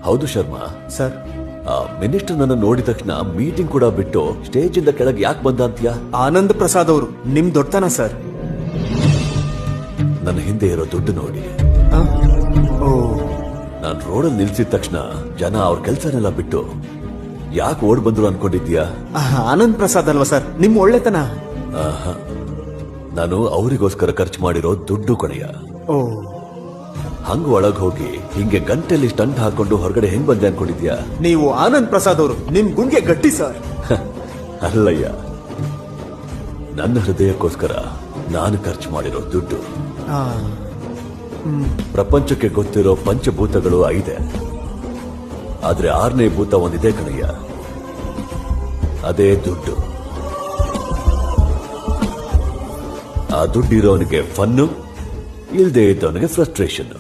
ಹೌದು ಶರ್ಮಾ. ಸರ್, ಆ ಮಿನಿಸ್ಟರ್ ನನ್ನ ನೋಡಿದ ತಕ್ಷಣ ಮೀಟಿಂಗ್ ಕೂಡ ಬಿಟ್ಟು ಸ್ಟೇಜ್ ಇಂದ ಕೆಳಗೆ ಯಾಕೆ ಬಂದ ಅಂತೀಯಾ? ಆನಂದ್ ಪ್ರಸಾದ್ ಅವರು ನಿಮ್ ದೊಡ್ಡತನ ಸರ್. ನನ್ನ ಹಿಂದೆ ಇರೋ ದುಡ್ಡು ನೋಡಿ. ಓ, ನಾನು ರೋಡಲ್ಲಿ ನಿಲ್ಸಿದ ತಕ್ಷಣ ಜನ ಅವ್ರ ಕೆಲ್ಸನೆಲ್ಲ ಬಿಟ್ಟು ಯಾಕೆ ಓಡ್ ಬಂದ್ರು ಅನ್ಕೊಂಡಿದ್ಯಾ? ಆನಂದ್ ಪ್ರಸಾದ್ ಅಲ್ವಾ ಸರ್ ನಿಮ್ ಒಳ್ಳೆತನ? ನಾನು ಅವರಿಗೋಸ್ಕರ ಖರ್ಚು ಮಾಡಿರೋ ದುಡ್ಡು ಕೊನೆಯ. ಓ, ಹಂಗ ಒಳಗ್ ಹೋಗಿ ಹಿಂಗೆ ಗಂಟೆಯಲ್ಲಿ ಸ್ಟಂಟ್ ಹಾಕೊಂಡು ಹೊರಗಡೆ ಹೆಂಗ್ ಬಂದೆ ಅನ್ಕೊಂಡಿದ್ಯಾ? ನೀವು ಆನಂದ್ ಪ್ರಸಾದ್ ಅವರು ನಿಮ್ ಗುಂಡ್ಗೆ ಗಟ್ಟಿ ಸರ್. ಅಲ್ಲಯ್ಯ, ನನ್ನ ಹೃದಯಕ್ಕೋಸ್ಕರ ನಾನು ಖರ್ಚು ಮಾಡಿರೋ ದುಡ್ಡು. ಪ್ರಪಂಚಕ್ಕೆ ಗೊತ್ತಿರೋ ಪಂಚಭೂತಗಳು 5, ಆದ್ರೆ 6ನೇ ಭೂತ ಒಂದಿದೆ ಕಣಯ್ಯ, ಅದೇ ದುಡ್ಡು. ಆ ದುಡ್ಡಿರೋನಿಗೆ ಫನ್ನು, ಇಲ್ದೇ ಇದ್ದವನಿಗೆ ಫ್ರಸ್ಟ್ರೇಷನ್.